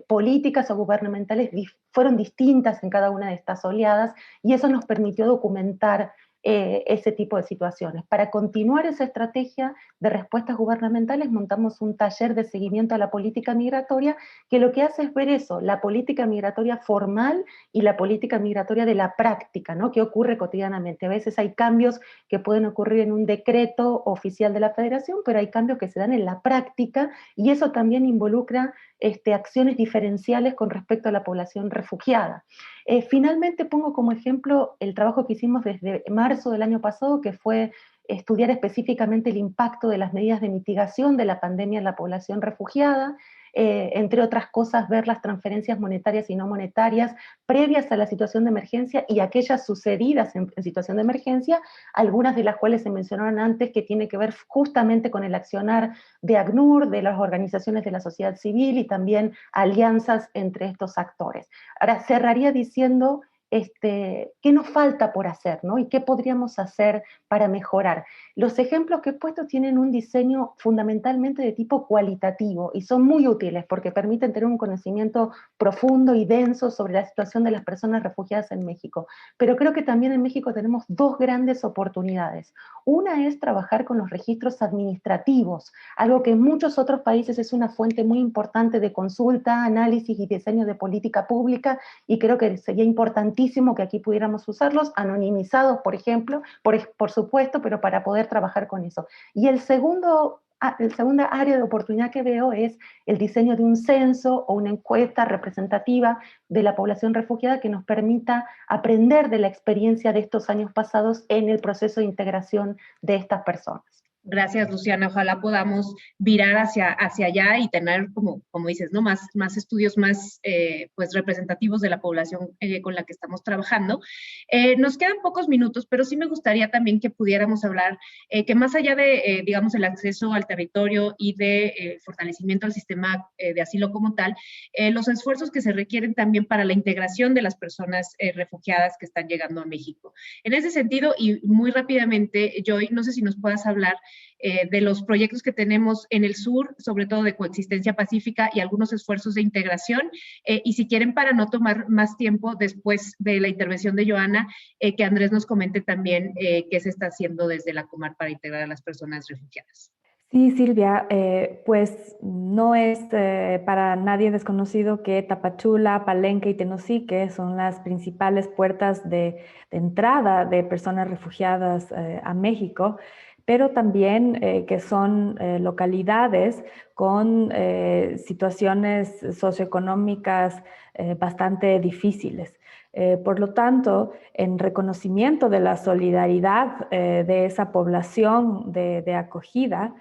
políticas o gubernamentales fueron distintas en cada una de estas oleadas, y eso nos permitió documentar ese tipo de situaciones. Para continuar esa estrategia de respuestas gubernamentales montamos un taller de seguimiento a la política migratoria que lo que hace es ver eso, la política migratoria formal y la política migratoria de la práctica, ¿no? Que ocurre cotidianamente. A veces hay cambios que pueden ocurrir en un decreto oficial de la Federación, pero hay cambios que se dan en la práctica y eso también involucra acciones diferenciales con respecto a la población refugiada. Finalmente pongo como ejemplo el trabajo que hicimos desde marzo del año pasado, que fue estudiar específicamente el impacto de las medidas de mitigación de la pandemia en la población refugiada, entre otras cosas ver las transferencias monetarias y no monetarias previas a la situación de emergencia y aquellas sucedidas en situación de emergencia, algunas de las cuales se mencionaron antes que tiene que ver justamente con el accionar de ACNUR, de las organizaciones de la sociedad civil y también alianzas entre estos actores. Ahora cerraría diciendo qué nos falta por hacer, ¿no? Y qué podríamos hacer para mejorar. Los ejemplos que he puesto tienen un diseño fundamentalmente de tipo cualitativo y son muy útiles porque permiten tener un conocimiento profundo y denso sobre la situación de las personas refugiadas en México. Pero creo que también en México tenemos dos grandes oportunidades. Una es trabajar con los registros administrativos, algo que en muchos otros países es una fuente muy importante de consulta, análisis y diseño de política pública, y creo que sería importantísimo que aquí pudiéramos usarlos, anonimizados, por ejemplo, por supuesto, pero para poder trabajar con eso. Y el segunda área de oportunidad que veo es el diseño de un censo o una encuesta representativa de la población refugiada que nos permita aprender de la experiencia de estos años pasados en el proceso de integración de estas personas. Gracias, Luciana. Ojalá podamos virar hacia allá y tener, como dices, ¿no? Más estudios más pues representativos de la población con la que estamos trabajando. Nos quedan pocos minutos, pero sí me gustaría también que pudiéramos hablar que más allá de, digamos, el acceso al territorio y de fortalecimiento al sistema de asilo como tal, los esfuerzos que se requieren también para la integración de las personas refugiadas que están llegando a México. En ese sentido, y muy rápidamente, Joy, no sé si nos puedas hablar de los proyectos que tenemos en el sur, sobre todo de coexistencia pacífica y algunos esfuerzos de integración. Y si quieren, para no tomar más tiempo después de la intervención de Joana, que Andrés nos comente también qué se está haciendo desde la Comar para integrar a las personas refugiadas. Sí, Silvia, pues no es para nadie desconocido que Tapachula, Palenque y Tenosique son las principales puertas de entrada de personas refugiadas a México, pero también que son localidades con situaciones socioeconómicas bastante difíciles. Por lo tanto, en reconocimiento de la solidaridad de esa población de acogida,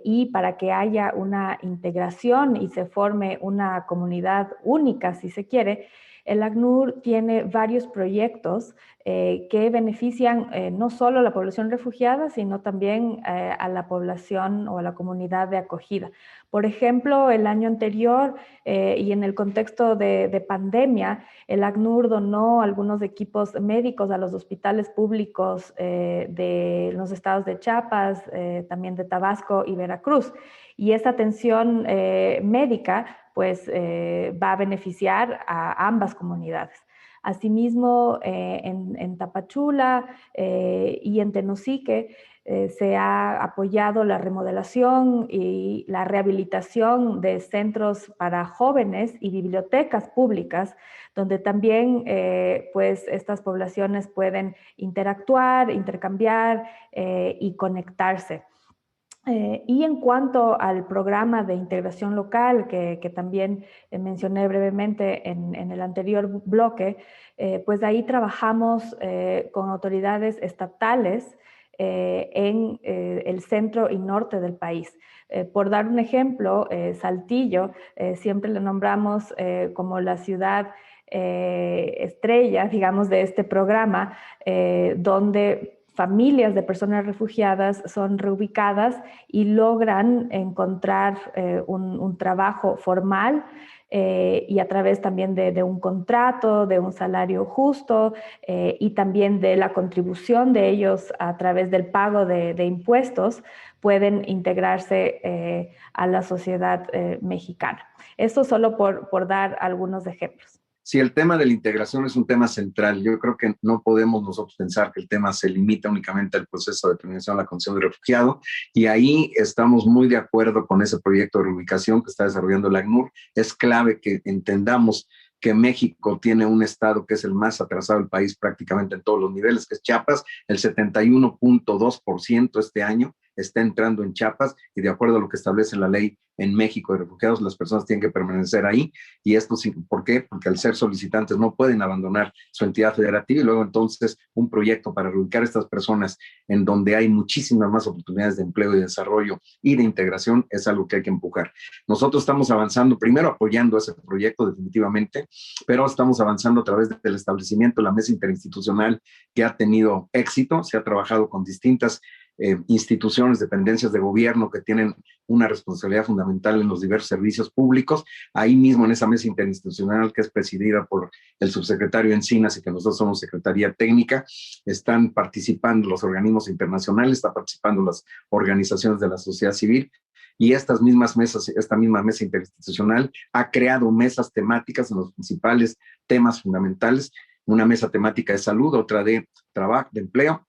y para que haya una integración y se forme una comunidad única, si se quiere, El ACNUR tiene varios proyectos que benefician no solo a la población refugiada, sino también a la población o a la comunidad de acogida. Por ejemplo, el año anterior y en el contexto de pandemia, el ACNUR donó algunos equipos médicos a los hospitales públicos de los estados de Chiapas, también de Tabasco y Veracruz. Y esta atención médica pues va a beneficiar a ambas comunidades. Asimismo, en Tapachula y en Tenosique se ha apoyado la remodelación y la rehabilitación de centros para jóvenes y bibliotecas públicas, donde también pues estas poblaciones pueden interactuar, intercambiar y conectarse. Y en cuanto al programa de integración local, que también mencioné brevemente en el anterior bloque, pues ahí trabajamos con autoridades estatales en el centro y norte del país. Por dar un ejemplo, Saltillo, siempre le nombramos como la ciudad estrella, digamos, de este programa, donde familias de personas refugiadas son reubicadas y logran encontrar un trabajo formal y a través también de un contrato, de un salario justo y también de la contribución de ellos a través del pago de impuestos, pueden integrarse a la sociedad mexicana. Esto solo por dar algunos ejemplos. Sí, el tema de la integración es un tema central. Yo creo que no podemos nosotros pensar que el tema se limita únicamente al proceso de determinación de la condición de refugiado, y ahí estamos muy de acuerdo con ese proyecto de reubicación que está desarrollando la ACNUR. Es clave que entendamos que México tiene un estado que es el más atrasado del país prácticamente en todos los niveles, que es Chiapas. El 71.2% este año está entrando en Chiapas, y de acuerdo a lo que establece la ley en México de refugiados, las personas tienen que permanecer ahí. Y esto, ¿por qué? Porque al ser solicitantes no pueden abandonar su entidad federativa, y luego entonces un proyecto para reubicar a estas personas en donde hay muchísimas más oportunidades de empleo y de desarrollo y de integración es algo que hay que empujar. Nosotros estamos avanzando, primero apoyando ese proyecto definitivamente, pero estamos avanzando a través del establecimiento de la mesa interinstitucional, que ha tenido éxito. Se ha trabajado con distintas instituciones, dependencias de gobierno que tienen una responsabilidad fundamental en los diversos servicios públicos. Ahí mismo en esa mesa interinstitucional, que es presidida por el subsecretario Encinas y que nosotros somos Secretaría Técnica, están participando los organismos internacionales, están participando las organizaciones de la sociedad civil, y estas mismas mesas, esta misma mesa interinstitucional ha creado mesas temáticas en los principales temas fundamentales: una mesa temática de salud, otra de trabajo, de empleo,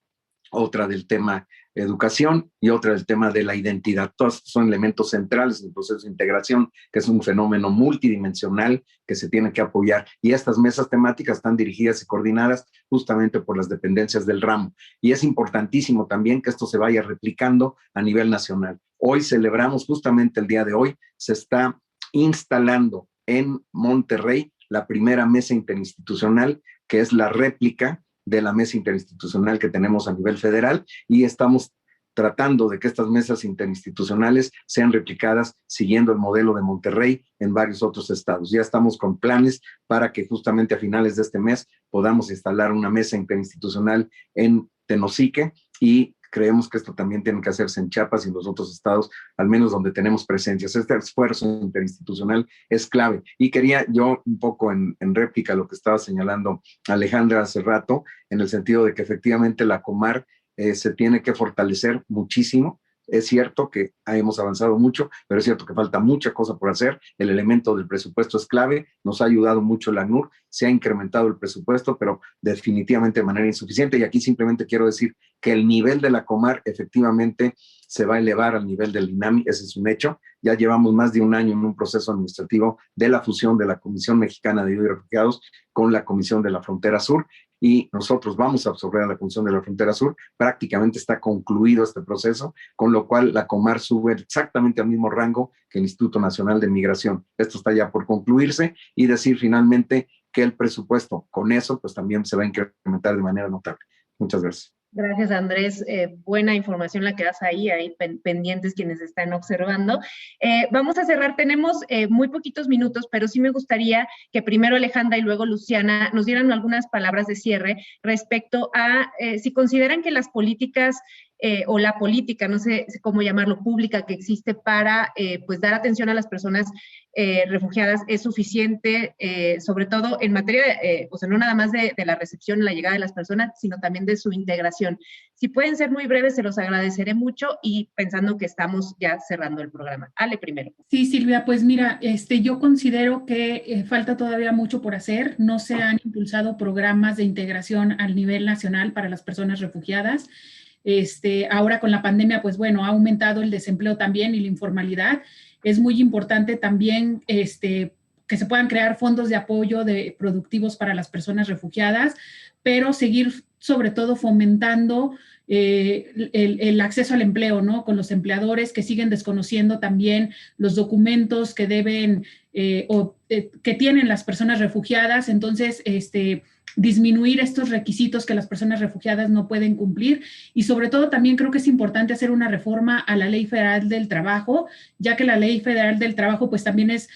otra del tema educación y otra del tema de la identidad. Todos son elementos centrales del proceso de integración, que es un fenómeno multidimensional que se tiene que apoyar. Y estas mesas temáticas están dirigidas y coordinadas justamente por las dependencias del ramo. Y es importantísimo también que esto se vaya replicando a nivel nacional. Hoy celebramos, justamente el día de hoy, se está instalando en Monterrey la primera mesa interinstitucional, que es la réplica de la mesa interinstitucional que tenemos a nivel federal, y estamos tratando de que estas mesas interinstitucionales sean replicadas siguiendo el modelo de Monterrey en varios otros estados. Ya estamos con planes para que justamente a finales de este mes podamos instalar una mesa interinstitucional en Tenosique, y creemos que esto también tiene que hacerse en Chiapas y en los otros estados, al menos donde tenemos presencias. Este esfuerzo interinstitucional es clave. Y quería yo, un poco en réplica a lo que estaba señalando Alejandra hace rato, en el sentido de que efectivamente la Comar se tiene que fortalecer muchísimo. Es cierto que hemos avanzado mucho, pero es cierto que falta mucha cosa por hacer. El elemento del presupuesto es clave. Nos ha ayudado mucho la ACNUR, se ha incrementado el presupuesto, pero definitivamente de manera insuficiente. Y aquí simplemente quiero decir que el nivel de la Comar efectivamente se va a elevar al nivel del INAMI, ese es un hecho. Ya llevamos más de un año en un proceso administrativo de la fusión de la Comisión Mexicana de Ayuda y Refugiados con la Comisión de la Frontera Sur, y nosotros vamos a absorber a la Comisión de la Frontera Sur. Prácticamente está concluido este proceso, con lo cual la Comar sube exactamente al mismo rango que el Instituto Nacional de Migración. Esto está ya por concluirse, y decir finalmente que el presupuesto con eso pues también se va a incrementar de manera notable. Muchas gracias. Gracias, Andrés. Buena información la que das ahí pendientes quienes están observando. Vamos a cerrar, tenemos muy poquitos minutos, pero sí me gustaría que primero Alejandra y luego Luciana nos dieran algunas palabras de cierre respecto a si consideran que las políticas o la política, no sé cómo llamarlo, pública que existe para pues dar atención a las personas refugiadas es suficiente, sobre todo en materia, o sea, no nada más de la recepción y la llegada de las personas, sino también de su integración. Si pueden ser muy breves, se los agradeceré mucho y pensando que estamos ya cerrando el programa. Ale, primero. Sí, Silvia, pues mira, yo considero que falta todavía mucho por hacer. No se han impulsado programas de integración a nivel nacional para las personas refugiadas. Ahora con la pandemia, pues bueno, ha aumentado el desempleo también y la informalidad. Es muy importante también que se puedan crear fondos de apoyo productivos para las personas refugiadas, pero seguir sobre todo fomentando el acceso al empleo, ¿no? Con los empleadores que siguen desconociendo también los documentos que deben que tienen las personas refugiadas. Entonces, disminuir estos requisitos que las personas refugiadas no pueden cumplir, y sobre todo también creo que es importante hacer una reforma a la Ley Federal del Trabajo, ya que la Ley Federal del Trabajo pues también es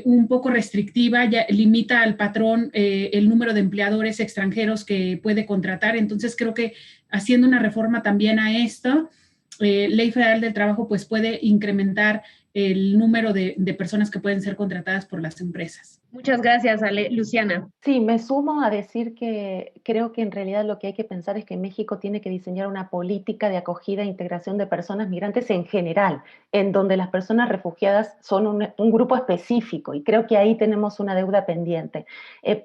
un poco restrictiva, ya limita al patrón el número de empleadores extranjeros que puede contratar. Entonces creo que haciendo una reforma también a esta Ley Federal del Trabajo pues puede incrementar el número de personas que pueden ser contratadas por las empresas. Muchas gracias, Ale. Luciana. Sí, me sumo a decir que creo que en realidad lo que hay que pensar es que México tiene que diseñar una política de acogida e integración de personas migrantes en general, en donde las personas refugiadas son un grupo específico, y creo que ahí tenemos una deuda pendiente.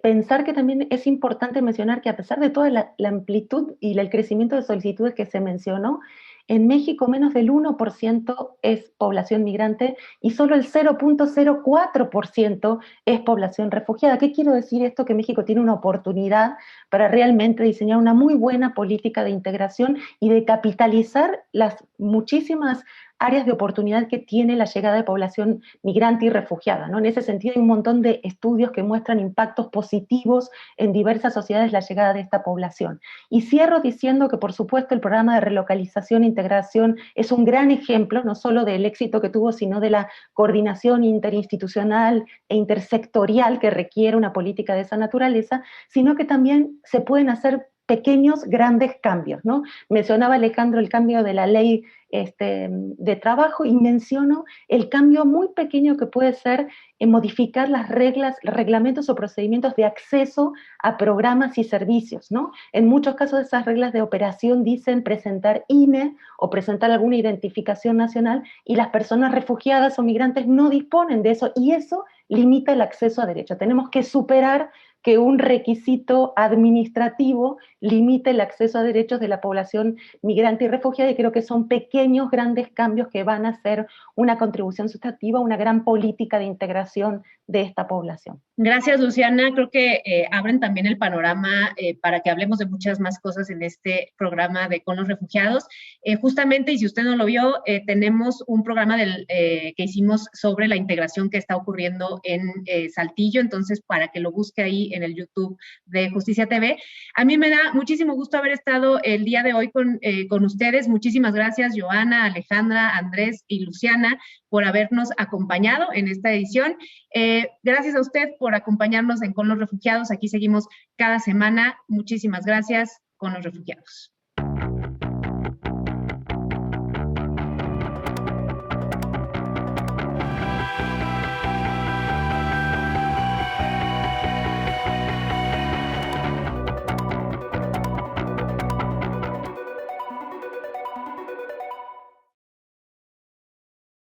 Pensar que también es importante mencionar que a pesar de toda la amplitud y el crecimiento de solicitudes que se mencionó, en México menos del 1% es población migrante y solo el 0.04% es población refugiada. ¿Qué quiero decir esto? Que México tiene una oportunidad para realmente diseñar una muy buena política de integración y de capitalizar las muchísimas áreas de oportunidad que tiene la llegada de población migrante y refugiada, ¿no? En ese sentido hay un montón de estudios que muestran impactos positivos en diversas sociedades la llegada de esta población. Y cierro diciendo que, por supuesto, el programa de relocalización e integración es un gran ejemplo, no solo del éxito que tuvo, sino de la coordinación interinstitucional e intersectorial que requiere una política de esa naturaleza, sino que también se pueden hacer pequeños, grandes cambios, ¿no? Mencionaba Alejandro el cambio de la ley de trabajo, y menciono el cambio muy pequeño que puede ser en modificar las reglas, reglamentos o procedimientos de acceso a programas y servicios, ¿no? En muchos casos esas reglas de operación dicen presentar INE o presentar alguna identificación nacional, y las personas refugiadas o migrantes no disponen de eso, y eso limita el acceso a derechos. Tenemos que superar que un requisito administrativo limite el acceso a derechos de la población migrante y refugiada, y creo que son pequeños, grandes cambios que van a hacer una contribución sustantiva, una gran política de integración de esta población. Gracias, Luciana. Creo que abren también el panorama para que hablemos de muchas más cosas en este programa de Con los Refugiados. Justamente, y si usted no lo vio, tenemos un programa que hicimos sobre la integración que está ocurriendo en Saltillo, entonces para que lo busque ahí en el YouTube de Justicia TV. A mí me da muchísimo gusto haber estado el día de hoy con ustedes. Muchísimas gracias, Joana, Alejandra, Andrés y Luciana, por habernos acompañado en esta edición. Gracias a usted por acompañarnos en Con los Refugiados. Aquí seguimos cada semana. Muchísimas gracias. Con los Refugiados.